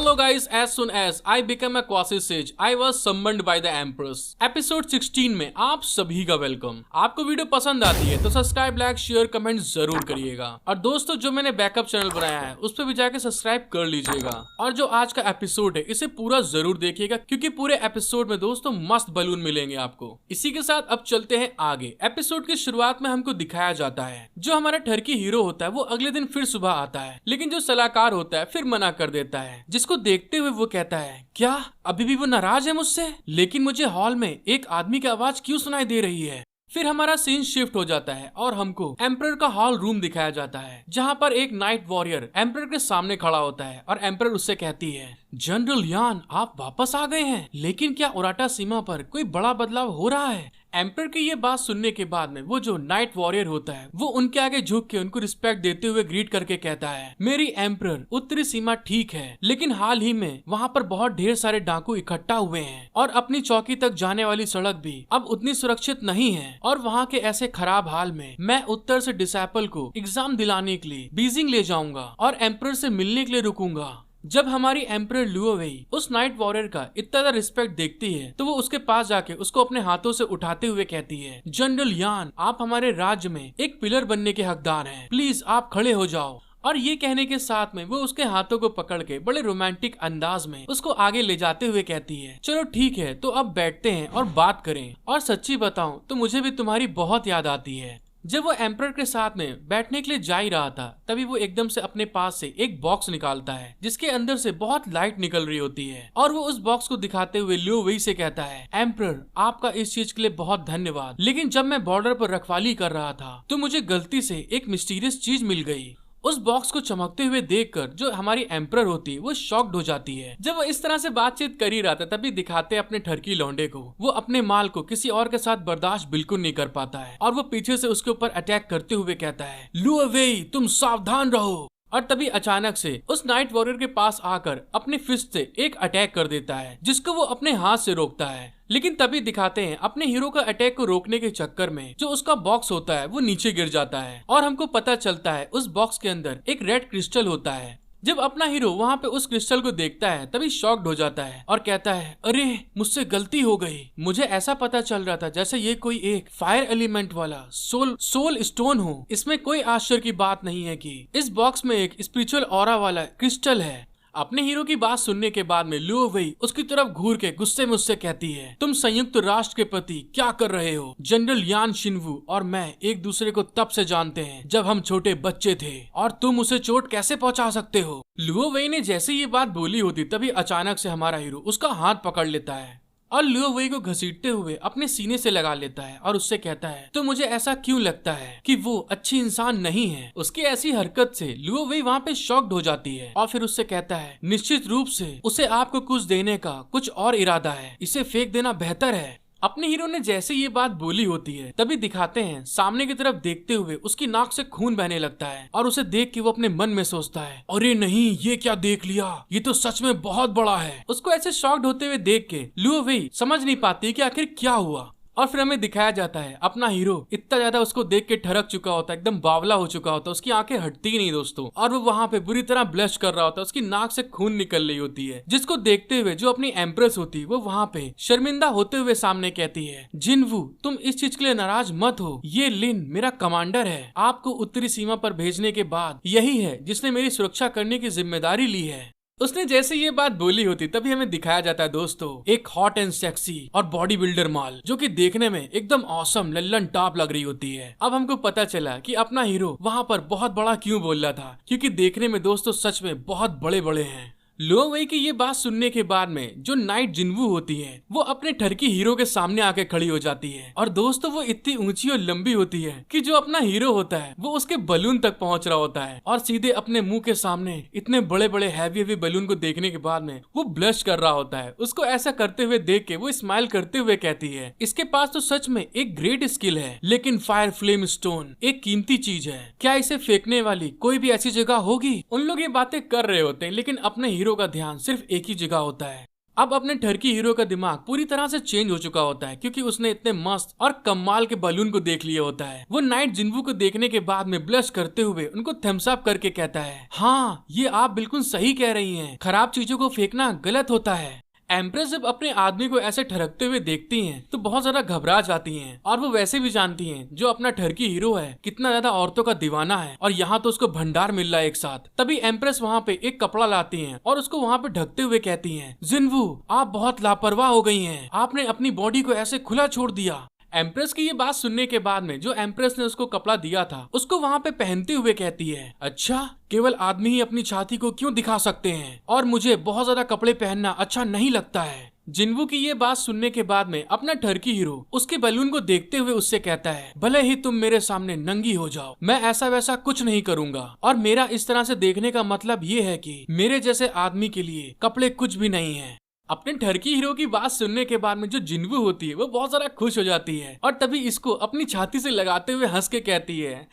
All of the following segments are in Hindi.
Hello guys, as soon as I became a quasi sage, I was summoned by the Empress. Episode 16 में आप सभी का वेलकम। आपको वीडियो पसंद आती है तो सब्सक्राइब, लाइक, शेयर, कमेंट जरूर करिएगा। और दोस्तों, जो मैंने बैकअप चैनल बनाया है उस पर भी जाके सब्सक्राइब कर लीजिएगा। और जो आज का एपिसोड है इसे पूरा जरूर देखिएगा, क्योंकि पूरे एपिसोड में दोस्तों मस्त बलून मिलेंगे आपको। इसी के साथ अब चलते हैं आगे। एपिसोड की शुरुआत में हमको दिखाया जाता है जो हमारा टर्की हीरो होता है वो अगले दिन फिर सुबह आता है, लेकिन जो सलाहकार होता है फिर मना कर देता है। जिसको देखते हुए वो कहता है, क्या अभी भी वो नाराज है मुझसे? लेकिन मुझे हॉल में एक आदमी की आवाज क्यों सुनाई दे रही है? फिर हमारा सीन शिफ्ट हो जाता है और हमको एम्परर का हॉल रूम दिखाया जाता है, जहाँ पर एक नाइट वॉरियर एम्परर के सामने खड़ा होता है और एम्परर उससे कहती है, जनरल यान आप वापस आ गए हैं, लेकिन क्या उराटा सीमा पर कोई बड़ा बदलाव हो रहा है? एम्परर की ये बात सुनने के बाद में वो जो नाइट वॉरियर होता है वो उनके आगे झुक के उनको रिस्पेक्ट देते हुए ग्रीट करके कहता है, मेरी एम्परर उत्तरी सीमा ठीक है, लेकिन हाल ही में वहाँ पर बहुत ढेर सारे डाकू इकट्ठा हुए हैं और अपनी चौकी तक जाने वाली सड़क भी अब उतनी सुरक्षित नहीं है। और वहाँ के ऐसे खराब हाल में मैं उत्तर से डिसाइपल को एग्जाम दिलाने के लिए बीजिंग ले जाऊंगा और एम्परर से मिलने के लिए रुकूंगा। जब हमारी एम्परर लुओ वेई उस नाइट वॉरियर का इतना ज्यादा रिस्पेक्ट देखती है तो वो उसके पास जाके उसको अपने हाथों से उठाते हुए कहती है, जनरल यान आप हमारे राज्य में एक पिलर बनने के हकदार हैं, प्लीज आप खड़े हो जाओ। और ये कहने के साथ में वो उसके हाथों को पकड़ के बड़े रोमांटिक अंदाज में उसको आगे ले जाते हुए कहती है, चलो ठीक है तो अब बैठते हैं और बात करें। और सच्ची बताऊं तो मुझे भी तुम्हारी बहुत याद आती है। जब वो एम्परर के साथ में बैठने के लिए जा ही रहा था तभी वो एकदम से अपने पास से एक बॉक्स निकालता है जिसके अंदर से बहुत लाइट निकल रही होती है। और वो उस बॉक्स को दिखाते हुए लियो वेई से कहता है, एम्परर आपका इस चीज के लिए बहुत धन्यवाद, लेकिन जब मैं बॉर्डर पर रखवाली कर रहा था तो मुझे गलती से एक मिस्टीरियस चीज मिल गई। उस बॉक्स को चमकते हुए देखकर जो हमारी एम्परर होती है वो शॉक्ड हो जाती है। जब वो इस तरह से बातचीत कर ही रहा था तभी दिखाते अपने ठरकी लौंडे को, वो अपने माल को किसी और के साथ बर्दाश्त बिल्कुल नहीं कर पाता है और वो पीछे से उसके ऊपर अटैक करते हुए कहता है, लुओ वेई तुम सावधान रहो। और तभी अचानक से उस नाइट वॉरियर के पास आकर अपने फिस्ट से एक अटैक कर देता है जिसको वो अपने हाथ से रोकता है। लेकिन तभी दिखाते हैं अपने हीरो का अटैक को रोकने के चक्कर में जो उसका बॉक्स होता है वो नीचे गिर जाता है और हमको पता चलता है उस बॉक्स के अंदर एक रेड क्रिस्टल होता है। जब अपना हीरो वहाँ पे उस क्रिस्टल को देखता है तभी शॉक्ड हो जाता है और कहता है, अरे मुझसे गलती हो गई, मुझे ऐसा पता चल रहा था जैसे ये कोई एक फायर एलिमेंट वाला सोल स्टोन हो। इसमें कोई आश्चर्य की बात नहीं है कि इस बॉक्स में एक स्पिरिचुअल ऑरा वाला क्रिस्टल है। अपने हीरो की बात सुनने के बाद में लुओ वेई उसकी तरफ घूर के गुस्से में उससे कहती है, तुम संयुक्त राष्ट्र के प्रति क्या कर रहे हो? जनरल यान शिनवू और मैं एक दूसरे को तब से जानते हैं जब हम छोटे बच्चे थे, और तुम उसे चोट कैसे पहुंचा सकते हो? लुओ वेई ने जैसे ये बात बोली होती तभी अचानक से हमारा हीरो उसका हाथ पकड़ लेता है और लुओ वेई को घसीटते हुए अपने सीने से लगा लेता है और उससे कहता है, तो मुझे ऐसा क्यों लगता है कि वो अच्छी इंसान नहीं है? उसकी ऐसी हरकत से लुओ वेई वहाँ पे शॉक्ड हो जाती है और फिर उससे कहता है, निश्चित रूप से उसे आपको कुछ देने का कुछ और इरादा है, इसे फेंक देना बेहतर है। अपने हीरो ने जैसे ये बात बोली होती है तभी दिखाते हैं सामने की तरफ देखते हुए उसकी नाक से खून बहने लगता है और उसे देख के वो अपने मन में सोचता है, अरे नहीं ये क्या देख लिया, ये तो सच में बहुत बड़ा है। उसको ऐसे शॉक्ड होते हुए देख के लुओ वेई समझ नहीं पाती कि आखिर क्या हुआ। और फिर हमें दिखाया जाता है अपना हीरो इतना ज्यादा उसको देख के ठरक चुका होता है, एकदम बावला हो चुका होता है, उसकी आंखें हटती ही नहीं दोस्तों, और वो वहाँ पे बुरी तरह ब्लश कर रहा होता है, उसकी नाक से खून निकल रही होती है। जिसको देखते हुए जो अपनी एम्प्रेस होती है वो वहाँ पे शर्मिंदा होते हुए सामने कहती है, जिनवू तुम इस चीज के लिए नाराज मत हो, ये लिन मेरा कमांडर है, आपको उत्तरी सीमा पर भेजने के बाद यही है जिसने मेरी सुरक्षा करने की जिम्मेदारी ली है। उसने जैसे ये बात बोली होती तभी हमें दिखाया जाता है दोस्तों एक हॉट एंड सेक्सी और बॉडी बिल्डर माल जो कि देखने में एकदम ऑसम लल्लन टॉप लग रही होती है। अब हमको पता चला कि अपना हीरो वहाँ पर बहुत बड़ा क्यों बोल रहा था, क्योंकि देखने में दोस्तों सच में बहुत बड़े बड़े हैं। लुओ वेई की ये बात सुनने के बाद में जो नाइट जिनवू होती है वो अपने ठरकी हीरो के सामने आके खड़ी हो जाती है और दोस्तों वो इतनी ऊंची और लंबी होती है कि जो अपना हीरो होता है वो उसके बलून तक पहुंच रहा होता है और सीधे अपने मुंह के सामने इतने बड़े बड़े हैवी बलून को देखने के बाद में वो ब्लश कर रहा होता है। उसको ऐसा करते हुए देख के वो स्माइल करते हुए कहती है, इसके पास तो सच में एक ग्रेट स्किल है, लेकिन फायर फ्लेम स्टोन एक कीमती चीज है, क्या इसे फेंकने वाली कोई भी ऐसी जगह होगी? उन लोग ये बातें कर रहे होते हैं लेकिन अपने हीरो का ध्यान सिर्फ एक ही जगह होता है। अब अपने टर्की हीरो का दिमाग पूरी तरह से चेंज हो चुका होता है, क्योंकि उसने इतने मस्त और कमाल के बलून को देख लिया होता है। वो नाइट जिन्वू को देखने के बाद में ब्लश करते हुए उनको थम्स अप करके कहता है, हाँ ये आप बिल्कुल सही कह रही हैं, खराब चीजों को फेंकना गलत होता है। एम्प्रेस जब अपने आदमी को ऐसे ठरकते हुए देखती हैं तो बहुत ज्यादा घबरा जाती हैं, और वो वैसे भी जानती हैं जो अपना टर्की हीरो है कितना ज्यादा औरतों का दीवाना है, और यहाँ तो उसको भंडार मिल रहा है एक साथ। तभी एम्प्रेस वहाँ पे एक कपड़ा लाती हैं और उसको वहाँ पे ढकते हुए कहती हैं, जिन्वू आप बहुत लापरवाह हो गई हैं, आपने अपनी बॉडी को ऐसे खुला छोड़ दिया। एम्प्रेस की ये बात सुनने के बाद में जो एम्प्रेस ने उसको कपड़ा दिया था उसको वहाँ पे पहनते हुए कहती है, अच्छा केवल आदमी ही अपनी छाती को क्यों दिखा सकते हैं, और मुझे बहुत ज्यादा कपड़े पहनना अच्छा नहीं लगता है। जिन्वू की ये बात सुनने के बाद में अपना टर्की हीरो उसके बलून को देखते हुए उससे कहता है, भले ही तुम मेरे सामने नंगी हो जाओ, मैं ऐसा वैसा कुछ नहीं करूंगा, और मेरा इस तरह से देखने का मतलब ये है कि मेरे जैसे आदमी के लिए कपड़े कुछ भी नहीं है। अपने टर्की हीरो की बात सुनने के बाद में जो जिन्वू होती है वो बहुत ज्यादा खुश हो जाती है, और तभी इसको अपनी छाती से लगाते हुए हंस के कहती है,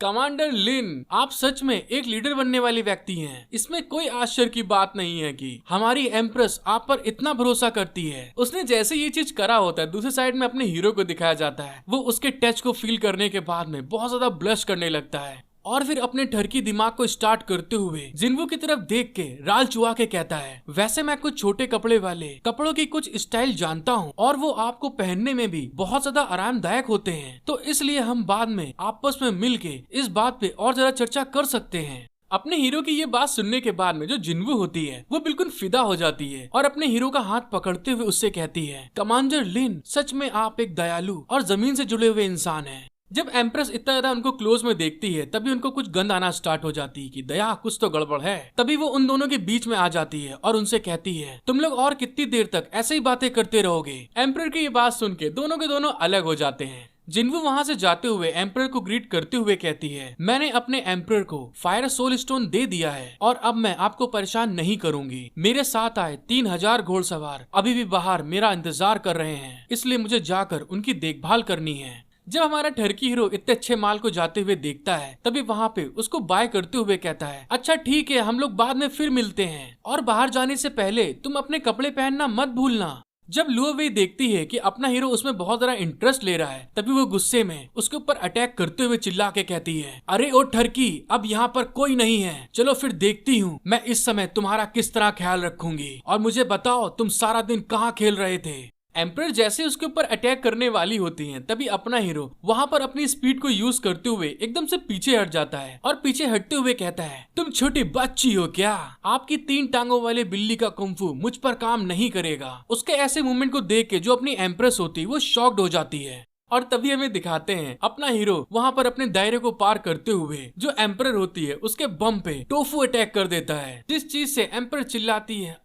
कमांडर लिन आप सच में एक लीडर बनने वाली व्यक्ति हैं। इसमें कोई आश्चर्य की बात नहीं है कि हमारी एम्प्रेस आप पर इतना भरोसा करती है। उसने जैसे ये चीज करा होता है, दूसरी साइड में अपने हीरो को दिखाया जाता है, वो उसके टच को फील करने के बाद में बहुत ज्यादा ब्लश करने लगता है, और फिर अपने टर्की दिमाग को स्टार्ट करते हुए जिन्वू की तरफ देख के राल चुआ के कहता है, वैसे मैं कुछ छोटे कपड़े वाले कपड़ों की कुछ स्टाइल जानता हूँ, और वो आपको पहनने में भी बहुत ज्यादा आरामदायक होते हैं, तो इसलिए हम बाद में आपस में मिलके इस बात पे और ज्यादा चर्चा कर सकते हैं। अपने हीरो की ये बात सुनने के बाद में जो जिन्वू होती है वो बिल्कुल फिदा हो जाती है, और अपने हीरो का हाथ पकड़ते हुए उससे कहती है, कमांडर लिन सच में आप एक दयालु और जमीन से जुड़े हुए इंसान हैं। जब एम्प्रेस इतना ज्यादा उनको क्लोज में देखती है तभी उनको कुछ गंध आना स्टार्ट हो जाती है कि दया कुछ तो गड़बड़ है। तभी वो उन दोनों के बीच में आ जाती है और उनसे कहती है, तुम लोग और कितनी देर तक ऐसे ही बातें करते रहोगे। एम्प्रेस की ये बात सुन के दोनों के दोनों अलग हो जाते हैं। जिन्वू वहाँ से जाते हुए एम्परर को ग्रीट करते हुए कहती है, मैंने अपने एम्परर को फायर सोल स्टोन दे दिया है और अब मैं आपको परेशान नहीं करूंगी। मेरे साथ आए 3000 घोड़सवार अभी भी बाहर मेरा इंतजार कर रहे हैं, इसलिए मुझे जाकर उनकी देखभाल करनी है। जब हमारा टर्की हीरो इतने अच्छे माल को जाते हुए देखता है तभी वहाँ पे उसको बाय करते हुए कहता है, अच्छा ठीक है हम लोग बाद में फिर मिलते हैं, और बाहर जाने से पहले तुम अपने कपड़े पहनना मत भूलना। जब लुओ वेई देखती है कि अपना हीरो उसमें बहुत ज्यादा इंटरेस्ट ले रहा है तभी वो गुस्से में उसके ऊपर अटैक करते हुए चिल्ला के कहती है, अरे ओ टर्की अब यहाँ पर कोई नहीं है, चलो फिर देखती हूँ मैं इस समय तुम्हारा किस तरह ख्याल रखूंगी, और मुझे बताओ तुम सारा दिन कहाँ खेल रहे थे। एम्परर जैसे उसके ऊपर अटैक करने वाली होती हैं तभी अपना हीरो वहाँ पर अपनी स्पीड को यूज करते हुए एकदम से पीछे हट जाता है और पीछे हटते हुए कहता है, तुम छोटी बच्ची हो क्या, आपकी 3 टांगों वाले बिल्ली का कुंफू मुझ पर काम नहीं करेगा। उसके ऐसे मूवमेंट को देख के जो अपनी एम्प्रेस होती है वो शॉक्ड हो जाती है, और तभी हमें दिखाते हैं अपना हीरो वहाँ पर अपने दायरे को पार करते हुए जो एम्परर होती है उसके बम पे टोफू अटैक कर देता है, जिस चीज से एम्परर चिल्लाती है,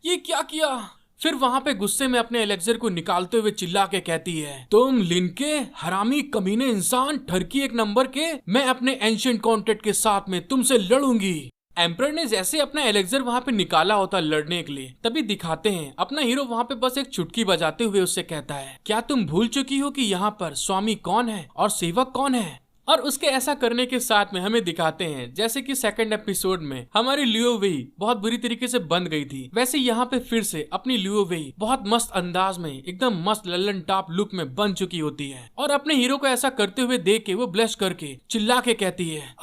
ये क्या किया। फिर वहाँ पे गुस्से में अपने एलेक्जर को निकालते हुए चिल्ला के कहती है, तुम लिनके हरामी कमीने इंसान, टर्की 1 नंबर के, मैं अपने एंशिएंट कॉन्ट्रैक्ट के साथ में तुमसे लड़ूंगी। एम्परर ने जैसे अपना एलेक्जर वहाँ पे निकाला होता लड़ने के लिए तभी दिखाते हैं अपना हीरो वहाँ पे बस एक चुटकी बजाते हुए उससे कहता है, क्या तुम भूल चुकी हो कि यहाँ पर स्वामी कौन है और सेवक कौन है। और उसके ऐसा करने के साथ में हमें दिखाते हैं जैसे कि सेकंड एपिसोड में हमारी लुओ वेई बहुत बुरी तरीके से बंद गई थी, वैसे यहाँ पे फिर से अपनी लुओ वेई बहुत मस्त अंदाज में एकदम मस्त लल्लन टॉप लुक में बन चुकी होती है, और अपने हीरो को ऐसा करते हुए देख के वो ब्लश करके चिल्ला के कहती है,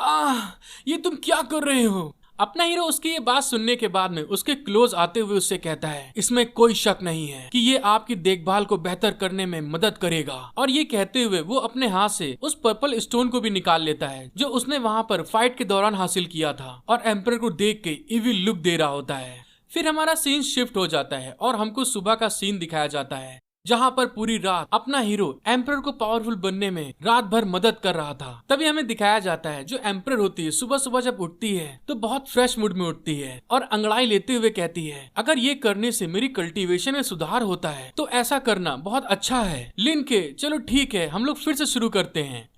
ये तुम क्या कर रहे हो। अपना हीरो उसकी ये बात सुनने के बाद में उसके क्लोज आते हुए उससे कहता है, इसमें कोई शक नहीं है कि ये आपकी देखभाल को बेहतर करने में मदद करेगा। और ये कहते हुए वो अपने हाथ से उस पर्पल स्टोन को भी निकाल लेता है जो उसने वहाँ पर फाइट के दौरान हासिल किया था, और एम्परर को देख के इविल लुक दे रहा होता है। फिर हमारा सीन शिफ्ट हो जाता है और हमको सुबह का सीन दिखाया जाता है जहाँ पर पूरी रात अपना हीरो एम्परर को पावरफुल बनने में रात भर मदद कर रहा था। तभी हमें दिखाया जाता है जो एम्परर होती है सुबह सुबह जब उठती है तो बहुत फ्रेश मूड में उठती है और अंगड़ाई लेते हुए कहती है, अगर ये करने से मेरी कल्टीवेशन में सुधार होता है तो ऐसा करना बहुत अच्छा है। लिनके चलो ठीक है हम लोग फिर से शुरू करते हैं।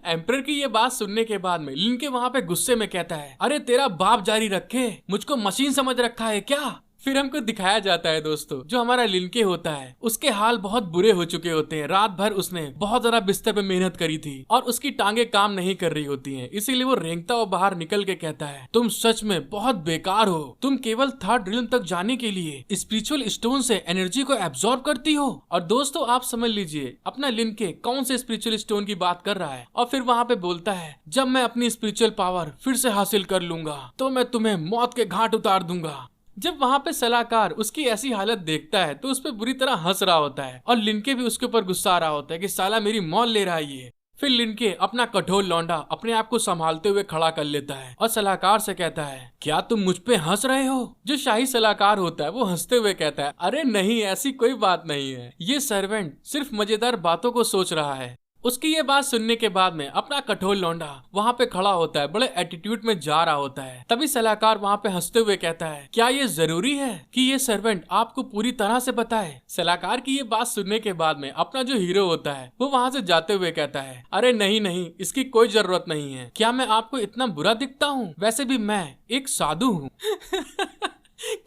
एम्परर की ये बात सुनने के बाद में लिनके वहाँ पे गुस्से में कहता है, अरे तेरा बाप जारी रखे, मुझको मशीन समझ रखा है क्या। फिर हमको दिखाया जाता है दोस्तों, जो हमारा लिनके होता है उसके हाल बहुत बुरे हो चुके होते हैं। रात भर उसने बहुत ज्यादा बिस्तर पे मेहनत करी थी और उसकी टांगे काम नहीं कर रही होती हैं, इसीलिए वो रेंगता हुआ बाहर निकल के कहता है, तुम सच में बहुत बेकार हो। तुम केवल थर्ड रिल्म तक जाने के लिए स्पिरिचुअल स्टोन से एनर्जी को एब्जॉर्ब करती हो। और दोस्तों आप समझ लीजिए अपना लिनके कौन से स्पिरिचुअल स्टोन की बात कर रहा है। और फिर वहाँ पे बोलता है, जब मैं अपनी स्पिरिचुअल पावर फिर से हासिल कर लूंगा तो मैं तुम्हें मौत के घाट उतार दूंगा। जब वहाँ पे सलाहकार उसकी ऐसी हालत देखता है तो उस पर बुरी तरह हंस रहा होता है और लिनके भी उसके ऊपर गुस्सा आ रहा होता है कि साला मेरी मौत ले रहा है ये। फिर लिनके अपना कठोर लौंडा अपने आप को संभालते हुए खड़ा कर लेता है और सलाहकार से कहता है, क्या तुम मुझ पे हंस रहे हो? जो शाही सलाहकार होता है वो हंसते हुए कहता है, अरे नहीं, ऐसी कोई बात नहीं है, ये सर्वेंट सिर्फ मजेदार बातों को सोच रहा है। उसकी ये बात सुनने के बाद में अपना कठोर लौंडा वहाँ पे खड़ा होता है, बड़े एटीट्यूड में जा रहा होता है। तभी सलाहकार वहाँ पे हंसते हुए कहता है, क्या ये जरूरी है कि ये सर्वेंट आपको पूरी तरह से बताए? सलाहकार की ये बात सुनने के बाद में अपना जो हीरो होता है वो वहाँ से जाते हुए कहता है, अरे नहीं नहीं, इसकी कोई जरूरत नहीं है। क्या मैं आपको इतना बुरा दिखता हूँ? वैसे भी मैं एक साधु हूँ।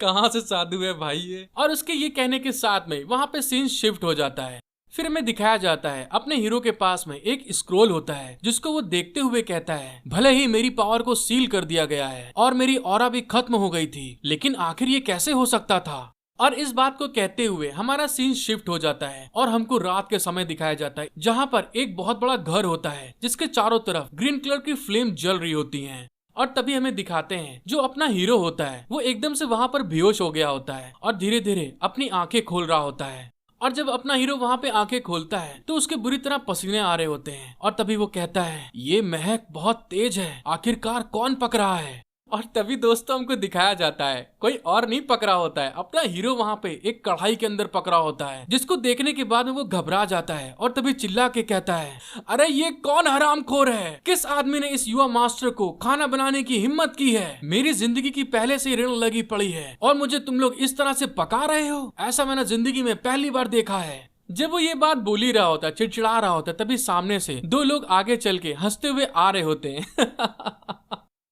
कहाँ से साधु है भाई ये? और उसके ये कहने के साथ में वहाँ पे सीन शिफ्ट हो जाता है। फिर हमें दिखाया जाता है अपने हीरो के पास में एक स्क्रोल होता है जिसको वो देखते हुए कहता है, भले ही मेरी पावर को सील कर दिया गया है और मेरी ऑरा भी खत्म हो गई थी, लेकिन आखिर ये कैसे हो सकता था? और इस बात को कहते हुए हमारा सीन शिफ्ट हो जाता है और हमको रात के समय दिखाया जाता है, जहाँ पर एक बहुत बड़ा घर होता है जिसके चारों तरफ ग्रीन कलर की फ्लेम जल रही होती है। और तभी हमें दिखाते हैं जो अपना हीरो होता है वो एकदम से वहाँ पर बेहोश हो गया होता है और धीरे धीरे अपनी आंखें खोल रहा होता है। और जब अपना हीरो वहाँ पे आंखें खोलता है तो उसके बुरी तरह पसीने आ रहे होते हैं और तभी वो कहता है, ये महक बहुत तेज है, आखिरकार कौन पक रहा है? और तभी दोस्तों हमको दिखाया जाता है कोई और नहीं पकड़ा होता है, अपना हीरो वहाँ पे एक कढ़ाई के अंदर पकड़ा होता है, जिसको देखने के बाद में वो घबरा जाता है और तभी चिल्ला के कहता है, अरे ये कौन हरामखोर है? किस आदमी ने इस युवा मास्टर को खाना बनाने की हिम्मत की है? मेरी जिंदगी की पहले से ऋण लगी पड़ी है और मुझे तुम लोग इस तरह से पका रहे हो? ऐसा मैंने जिंदगी में पहली बार देखा है। जब वो ये बात बोल ही रहा होता है, चिड़चिड़ा रहा होता है, तभी सामने से दो लोग आगे चल के हंसते हुए आ रहे होते हैं।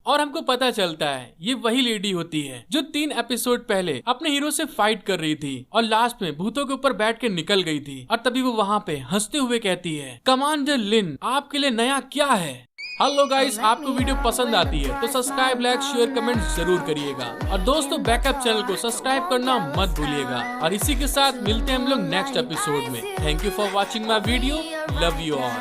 और हमको पता चलता है ये वही लेडी होती है जो 3 एपिसोड पहले अपने हीरो से फाइट कर रही थी और लास्ट में भूतों के ऊपर बैठ के निकल गई थी। और तभी वो वहाँ पे हंसते हुए कहती है, कमांडर लिन, आपके लिए नया क्या है? हेलो गाइस, आपको वीडियो पसंद आती है तो सब्सक्राइब, लाइक, शेयर, कमेंट जरूर करिएगा। और दोस्तों बैकअप चैनल को सब्सक्राइब करना मत भूलिएगा। और इसी के साथ मिलते हैं हम लोग नेक्स्ट एपिसोड में। Thank you for watching my video. Love you all.